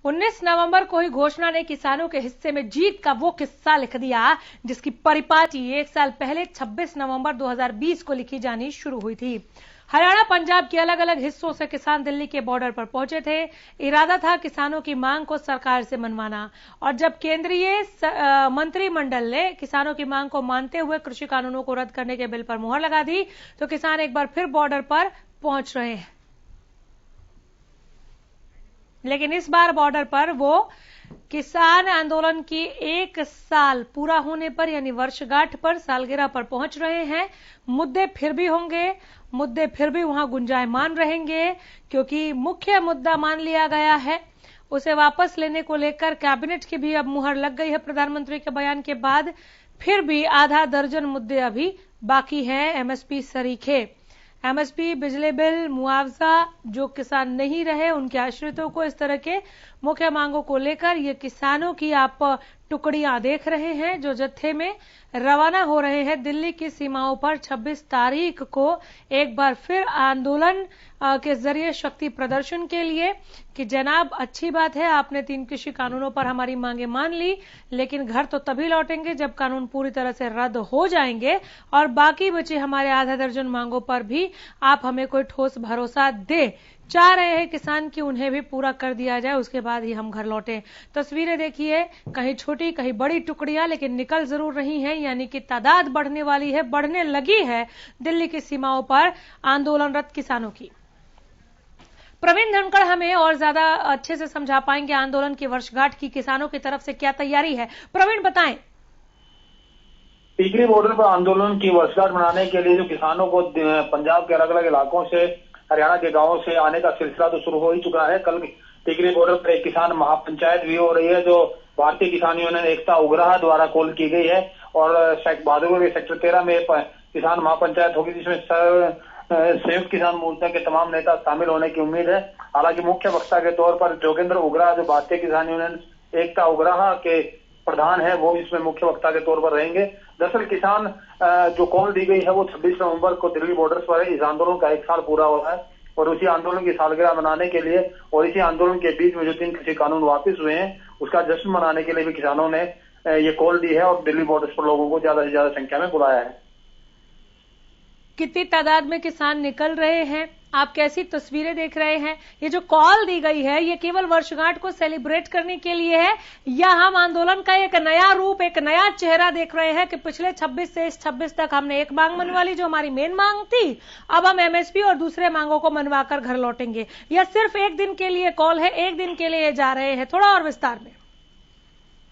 19 नवंबर को ही घोषणा ने किसानों के हिस्से में जीत का वो किस्सा लिख दिया जिसकी परिपाटी 1 साल पहले 26 नवंबर 2020 को लिखी जानी शुरू हुई थी। हरियाणा पंजाब के अलग अलग हिस्सों से किसान दिल्ली के बॉर्डर पर पहुंचे थे। इरादा था किसानों की मांग को सरकार से मनवाना, और जब केंद्रीय मंत्रिमंडल ने किसानों की मांग को मानते हुए कृषि कानूनों को रद्द करने के बिल पर मुहर लगा दी तो किसान एक बार फिर बॉर्डर पर पहुंच रहे हैं। लेकिन इस बार बॉर्डर पर वो किसान आंदोलन की 1 साल पूरा होने पर यानी वर्षगांठ पर, सालगिरह पर पहुंच रहे हैं। मुद्दे फिर भी होंगे, मुद्दे फिर भी वहां गुंजायमान रहेंगे, क्योंकि मुख्य मुद्दा मान लिया गया है। उसे वापस लेने को लेकर कैबिनेट की भी अब मुहर लग गई है प्रधानमंत्री के बयान के बाद। फिर भी आधा दर्जन मुद्दे अभी बाकी हैं। एमएसपी सरीखे, एमएसपी, बिजली बिल, मुआवजा, जो किसान नहीं रहे उनके आश्रितों को, इस तरह के मुख्य मांगों को लेकर ये किसानों की आप टुकड़ियां देख रहे हैं जो जत्थे में रवाना हो रहे हैं दिल्ली की सीमाओं पर 26 तारीख को एक बार फिर आंदोलन के जरिए शक्ति प्रदर्शन के लिए कि जनाब अच्छी बात है, आपने 3 कृषि कानूनों पर हमारी मांगे मान ली, लेकिन घर तो तभी लौटेंगे जब कानून पूरी तरह से रद्द हो जाएंगे और बाकी बचे हमारे आधा दर्जन मांगों पर भी आप हमें कोई ठोस भरोसा दे। चाह रहे हैं किसान कि उन्हें भी पूरा कर दिया जाए, उसके बाद ही हम घर लौटें। तस्वीरें देखिए, कहीं छोटी कहीं बड़ी टुकड़ियां, लेकिन निकल जरूर रही हैं, यानी कि तादाद बढ़ने वाली है, बढ़ने लगी है दिल्ली की सीमाओं पर आंदोलनरत किसानों की। प्रवीण धनखड़ हमें और ज्यादा अच्छे से समझा पाएंगे आंदोलन की वर्षगांठ की किसानों की तरफ से क्या तैयारी है। प्रवीण बताएं। टिकरी बॉर्डर पर आंदोलन की वर्षगांठ मनाने के लिए जो किसानों को पंजाब के अलग अलग इलाकों से, हरियाणा के गांवों से आने का सिलसिला तो शुरू हो ही चुका है। कल टिकरी बॉर्डर पर एक किसान महापंचायत भी हो रही है जो भारतीय किसान यूनियन एकता उग्राह द्वारा कॉल की गई है, और बहादुरगढ़ के सेक्टर 13 में किसान महापंचायत होगी जिसमें संयुक्त किसान मोर्चा के तमाम नेता शामिल होने की उम्मीद है। हालांकि मुख्य वक्ता के तौर पर जोगेंद्र उग्राह जो भारतीय किसान यूनियन एकता उग्राह के प्रधान है वो इसमें मुख्य वक्ता के तौर पर रहेंगे। दरअसल किसान जो कॉल दी गई है वो 26 नवंबर को दिल्ली बॉर्डर पर इस आंदोलन का 1 साल पूरा हुआ है, और उसी आंदोलन की सालगिरह मनाने के लिए और इसी आंदोलन के बीच में जो 3 कृषि कानून वापस हुए हैं उसका जश्न मनाने के लिए भी किसानों ने ये कॉल दी है और दिल्ली बॉर्डर पर लोगों को ज्यादा से ज्यादा संख्या में बुलाया है। कितनी तादाद में किसान निकल रहे हैं, आप कैसी तस्वीरें देख रहे हैं? ये जो कॉल दी गई है ये केवल वर्षगांठ को सेलिब्रेट करने के लिए है, या हम आंदोलन का एक नया रूप, एक नया चेहरा देख रहे हैं कि पिछले 26 से इस 26 तक हमने एक मांग मनवा ली जो हमारी मेन मांग थी, अब हम एमएसपी और दूसरे मांगों को मनवाकर घर लौटेंगे, या सिर्फ एक दिन के लिए कॉल है, एक दिन के लिए जा रहे हैं? थोड़ा और विस्तार में।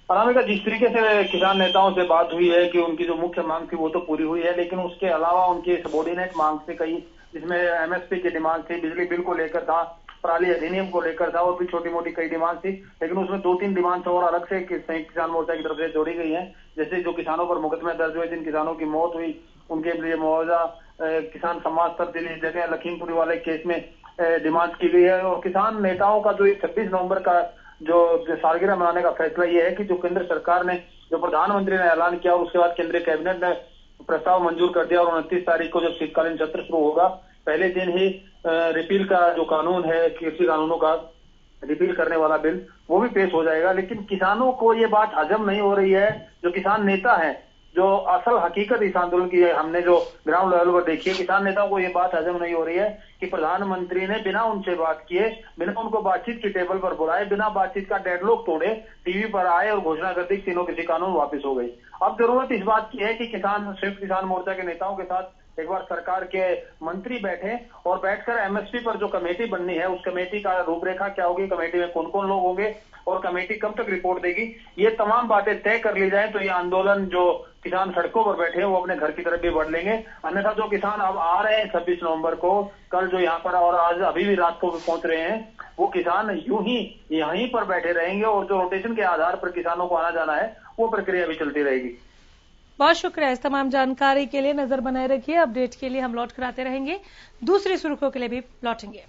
अनामिका, जिस तरीके से किसान नेताओं से बात हुई है कि उनकी जो मुख्य मांग थी वो तो पूरी हुई है, लेकिन उसके अलावा उनकी सबॉर्डिनेट मांग से कई, जिसमें एमएसपी की डिमांड थी, बिजली बिल को लेकर था, पराली अधिनियम को लेकर था, और भी छोटी मोटी कई डिमांड थी, लेकिन उसमें 2-3 डिमांड और अलग से संयुक्त किसान मोर्चा की तरफ से जोड़ी गई है। जैसे जो किसानों पर मुकदमे दर्ज हुए, जिन किसानों की मौत हुई उनके लिए मुआवजा, किसान समाज स्तर दिल्ली जगह लखीमपुर वाले केस में डिमांड की गई है। और किसान नेताओं का जो 26 नवंबर का जो सालगिरह मनाने का फैसला ये है कि जो केंद्र सरकार ने, जो प्रधानमंत्री ने ऐलान किया, उसके बाद केंद्रीय कैबिनेट ने प्रस्ताव मंजूर कर दिया, और 29 तारीख को जब शीतकालीन सत्र शुरू होगा पहले दिन ही रिपील का जो कानून है, कृषि कानूनों का रिपील करने वाला बिल, वो भी पेश हो जाएगा। लेकिन किसानों को ये बात हजम नहीं हो रही है। जो किसान नेता है, जो असल हकीकत इस आंदोलन की है, हमने जो ग्राउंड लेवल पर देखी है, किसान नेताओं को ये बात हजम नहीं हो रही है कि प्रधानमंत्री ने बिना उनसे बात किए, बिना उनको बातचीत की टेबल पर बुलाए, बिना बातचीत का डेडलॉक तोड़े टीवी पर आए और घोषणा कर दी कि 3 कृषि कानून वापस हो गई। अब जरूरत इस बात की है कि संयुक्त किसान मोर्चा के नेताओं के साथ एक बार सरकार के मंत्री बैठे और बैठकर एमएसपी पर जो कमेटी बननी है उस कमेटी का रूपरेखा क्या होगी, कमेटी में कौन कौन लोग होंगे और कमेटी कब तक रिपोर्ट देगी, ये तमाम बातें तय कर ली जाए तो ये आंदोलन जो किसान सड़कों पर बैठे हैं वो अपने घर की तरफ भी बढ़ लेंगे। अन्यथा जो किसान अब आ रहे हैं 26 नवंबर को, कल जो यहाँ पर और आज अभी भी रात को पहुंच रहे हैं, वो किसान यूं ही यहीं पर बैठे रहेंगे, और जो रोटेशन के आधार पर किसानों को आना जाना है वो प्रक्रिया भी चलती रहेगी। बहुत शुक्रिया इस तमाम जानकारी के लिए। नजर बनाए रखिए, अपडेट के लिए हम लौट कर आते रहेंगे, दूसरी सुर्खियों के लिए भी लौटेंगे।